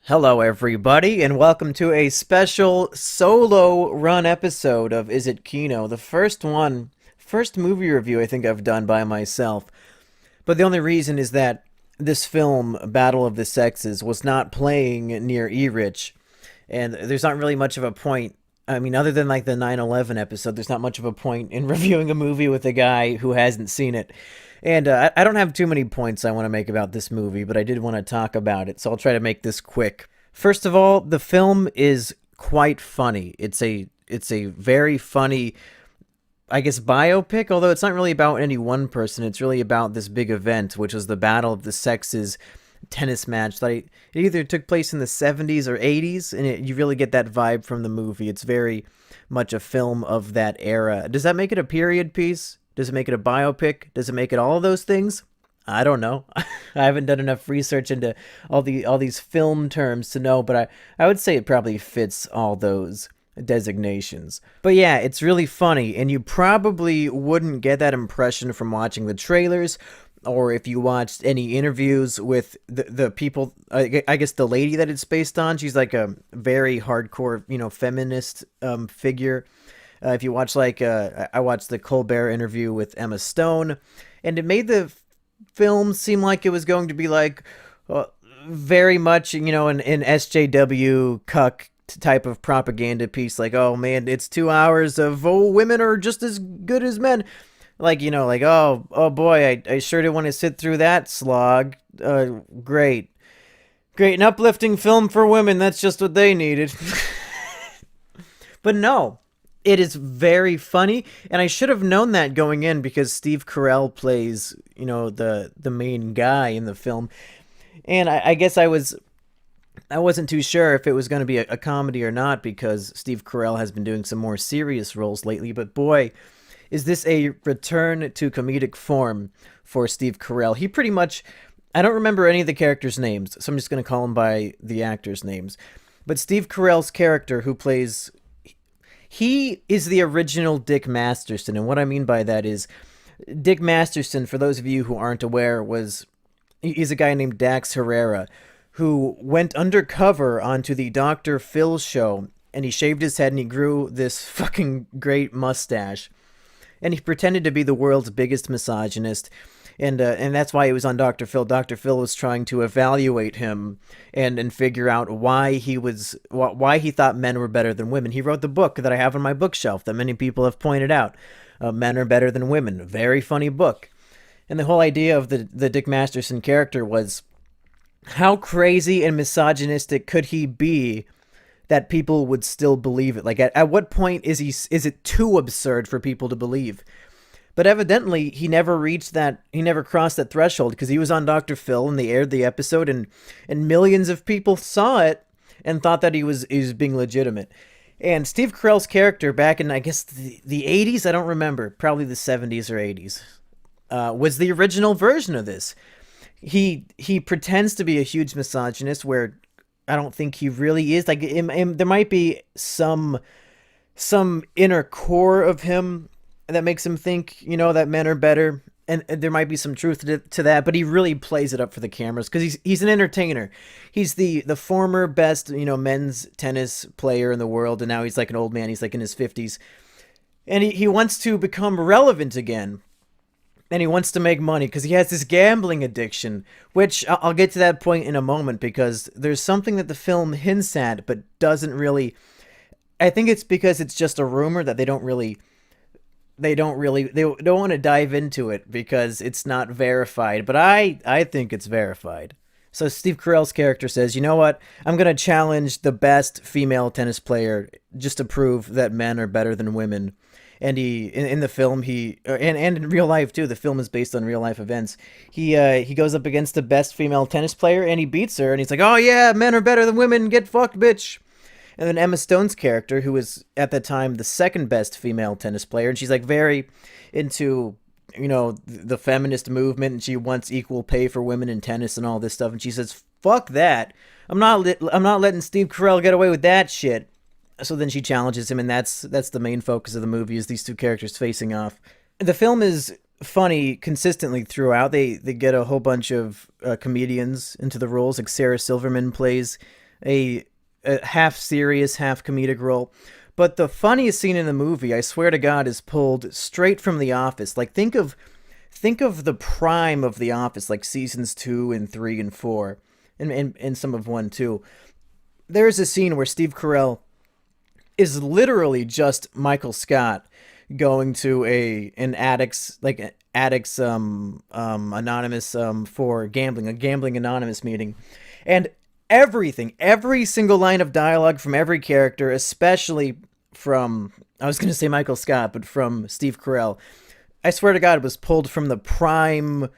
Hello, everybody, and welcome to a special solo run episode of Is It Kino? The first movie review I think I've done by myself. But the only reason is that this film, Battle of the Sexes, was not playing near E-Rich, and there's not really much of a point. I mean, other than like the 9/11 episode, there's not much of a point in reviewing a movie with a guy who hasn't seen it. And I don't have too many points I want to make about this movie, but I did want to talk about it, so I'll try to make this quick. First of all, the film is quite funny. It's a very funny, I guess, biopic, although it's not really about any one person. It's really about this big event, which was the Battle of the Sexes tennis match that it either took place in the 70s or 80s, and you really get that vibe from the movie. It's very much a film of that era. Does that make it a period piece? Does it make it a biopic? Does it make it all of those things? I don't know. I haven't done enough research into all these film terms to know, but I would say it probably fits all those designations. But yeah, it's really funny, and you probably wouldn't get that impression from watching the trailers, or if you watched any interviews with the people. I guess the lady that it's based on, she's like a very hardcore, feminist figure. If you watch I watched the Colbert interview with Emma Stone, and it made the film seem like it was going to be like very much, an SJW cuck type of propaganda piece. Like, oh man, it's 2 hours of women are just as good as men. Like, like, oh boy, I sure didn't want to sit through that slog. Great, an uplifting film for women. That's just what they needed. But no, it is very funny, and I should have known that going in because Steve Carell plays, the main guy in the film, and I guess I wasn't too sure if it was going to be a comedy or not because Steve Carell has been doing some more serious roles lately. But boy, is this a return to comedic form for Steve Carell. He pretty much, I don't remember any of the characters' names, so I'm just going to call them by the actors' names. But Steve Carell's character, who plays, he is the original Dick Masterson. And what I mean by that is Dick Masterson, for those of you who aren't aware, he's a guy named Dax Herrera who went undercover onto the Dr. Phil show, and he shaved his head and he grew this fucking great mustache. And he pretended to be the world's biggest misogynist. And that's why he was on Dr. Phil. Dr. Phil was trying to evaluate him and figure out why he thought men were better than women. He wrote the book that I have on my bookshelf that many people have pointed out. Men Are Better Than Women. Very funny book. And the whole idea of the Dick Masterson character was, how crazy and misogynistic could he be that people would still believe it? Like, at what point is it too absurd for people to believe? But evidently, he never crossed that threshold because he was on Dr. Phil and they aired the episode, and millions of people saw it and thought that he was being legitimate. And Steve Carell's character back in, I guess, the 80s, I don't remember, probably the 70s or 80s, was the original version of this. He pretends to be a huge misogynist where I don't think he really is. Like, there might be some inner core of him that makes him think, that men are better, and there might be some truth to that. But he really plays it up for the cameras because he's an entertainer. He's the former best, men's tennis player in the world, and now he's like an old man. He's like in his 50s, and he wants to become relevant again. And he wants to make money because he has this gambling addiction, which I'll get to that point in a moment because there's something that the film hints at but doesn't really. I think it's because it's just a rumor that they don't want to dive into it because it's not verified, but I think it's verified. So Steve Carell's character says, you know what, I'm going to challenge the best female tennis player just to prove that men are better than women. And in the film, and in real life too, the film is based on real life events. He goes up against the best female tennis player and he beats her, and he's like, oh yeah, men are better than women, get fucked, bitch. And then Emma Stone's character, who was at the time the second best female tennis player, and she's like very into, the feminist movement, and she wants equal pay for women in tennis and all this stuff, and she says, fuck that, I'm not letting Steve Carell get away with that shit. So then she challenges him, and that's the main focus of the movie, is these two characters facing off. The film is funny consistently throughout. They get a whole bunch of comedians into the roles. Like Sarah Silverman plays a, a half serious, half comedic role. But the funniest scene in the movie, I swear to God, is pulled straight from The Office. Like think of the prime of The Office, like seasons 2 and 3 and 4, and some of 1 too. There's a scene where Steve Carell is literally just Michael Scott going to an addicts anonymous for gambling, a gambling anonymous meeting, and every single line of dialogue from every character, especially from, I was going to say Michael Scott, but from Steve Carell, I swear to God, it was pulled from the prime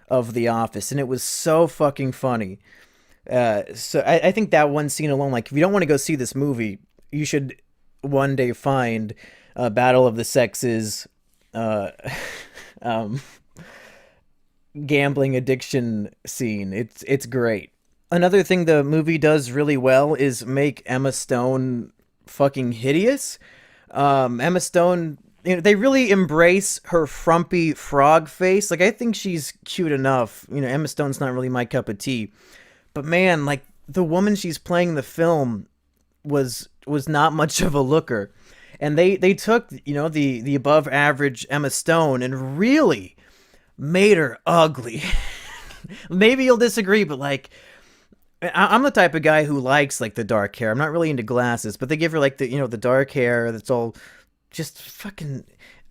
of The Office, and it was so fucking funny. So I think that one scene alone, like if you don't want to go see this movie, you should one day find Battle of the Sexes, uh, um, gambling addiction scene. It's great. Another thing the movie does really well is make Emma Stone fucking hideous. Emma Stone, they really embrace her frumpy frog face. Like I think she's cute enough. Emma Stone's not really my cup of tea, but man, like the woman she's playing in the film was not much of a looker, and they took the above average Emma Stone and really made her ugly. Maybe you'll disagree, but like I'm the type of guy who likes like the dark hair. I'm not really into glasses, but they give her like the dark hair that's all just fucking.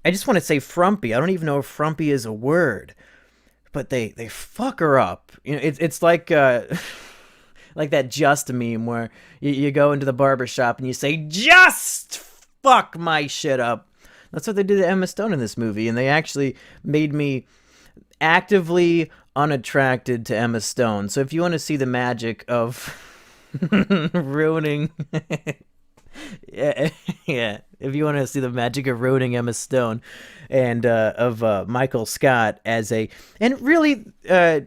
I just want to say frumpy. I don't even know if frumpy is a word, but they fuck her up. It's like like that Just meme where you go into the barber shop and you say, "Just fuck my shit up." That's what they did to Emma Stone in this movie, and they actually made me actively unattracted to Emma Stone. So if you want to see the magic of ruining, yeah, yeah, if you want to see the magic of ruining Emma Stone and of Michael Scott as a, and really, Steve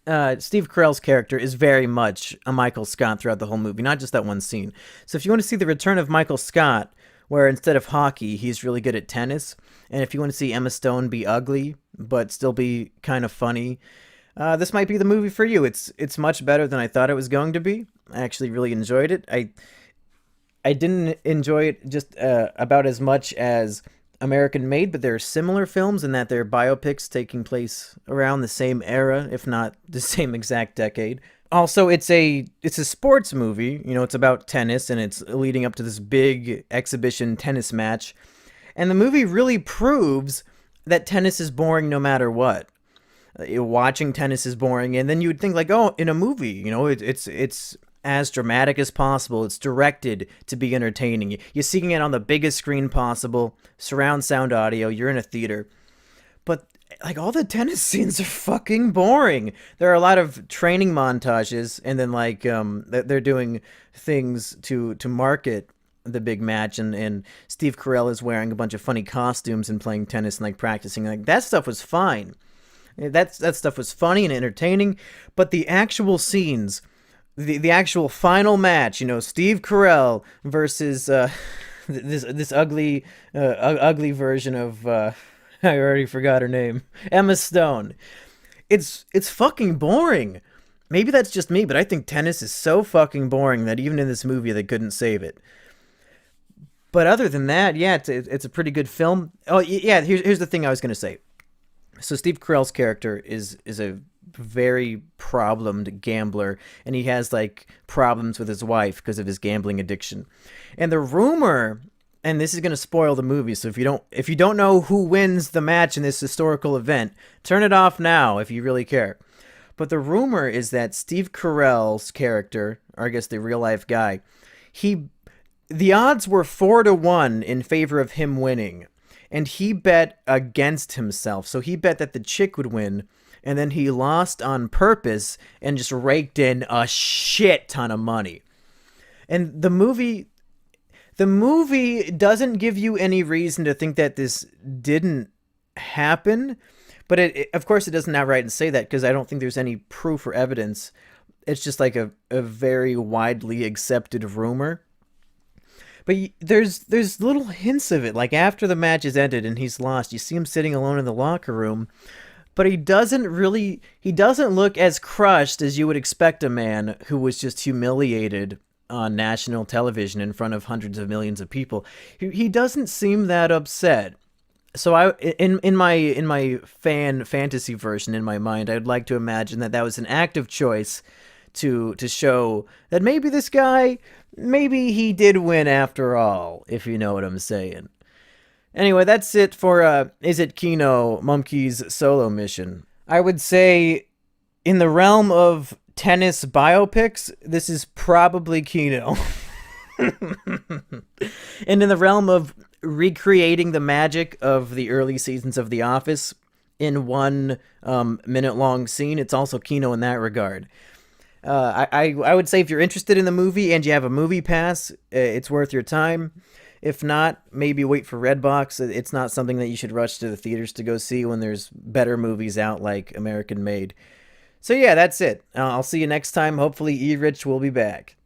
Carell's character is very much a Michael Scott throughout the whole movie, not just that one scene. So if you want to see the return of Michael Scott, where instead of hockey, he's really good at tennis, and if you want to see Emma Stone be ugly but still be kind of funny, this might be the movie for you. It's much better than I thought it was going to be. I actually really enjoyed it. I didn't enjoy it just about as much as American Made, but they're similar films in that they're biopics taking place around the same era, if not the same exact decade. Also, it's a sports movie. It's about tennis, and it's leading up to this big exhibition tennis match. And the movie really proves that tennis is boring no matter what. Watching tennis is boring, and then you would think like, oh, in a movie, it's as dramatic as possible. It's directed to be entertaining. You're seeing it on the biggest screen possible, surround sound audio. You're in a theater, but like all the tennis scenes are fucking boring. There are a lot of training montages, and then like they're doing things to market the big match, and Steve Carell is wearing a bunch of funny costumes and playing tennis and like practicing. Like that stuff was fine. That stuff was funny and entertaining, but the actual scenes, the actual final match, Steve Carell versus this ugly version of I already forgot her name, Emma Stone. It's fucking boring. Maybe that's just me, but I think tennis is so fucking boring that even in this movie they couldn't save it. But other than that, yeah, it's a pretty good film. Oh yeah, here's the thing I was gonna say. So Steve Carell's character is a very problemed gambler, and he has like problems with his wife because of his gambling addiction. And the rumor, and this is going to spoil the movie, so if you don't know who wins the match in this historical event, turn it off now if you really care. But the rumor is that Steve Carell's character, or I guess the real life guy, the odds were 4-1 in favor of him winning, and he bet against himself. So he bet that the chick would win, and then he lost on purpose and just raked in a shit ton of money. And the movie doesn't give you any reason to think that this didn't happen, but of course it doesn't outright say that, because I don't think there's any proof or evidence. It's just like a very widely accepted rumor. But there's little hints of it. Like after the match is ended and he's lost, you see him sitting alone in the locker room, but he doesn't look as crushed as you would expect a man who was just humiliated on national television in front of hundreds of millions of people. He doesn't seem that upset. So in my fan fantasy version in my mind, I would like to imagine that that was an active choice to show that maybe this guy, maybe he did win after all, if you know what I'm saying. Anyway, that's it for Is It Kino Mumkey's solo mission. I would say in the realm of tennis biopics, this is probably Kino. And in the realm of recreating the magic of the early seasons of The Office in one minute long scene, it's also Kino in that regard. I would say if you're interested in the movie and you have a movie pass, it's worth your time. If not, maybe wait for Redbox. It's not something that you should rush to the theaters to go see when there's better movies out like American Made. So yeah, that's it. I'll see you next time. Hopefully, E. Rich will be back.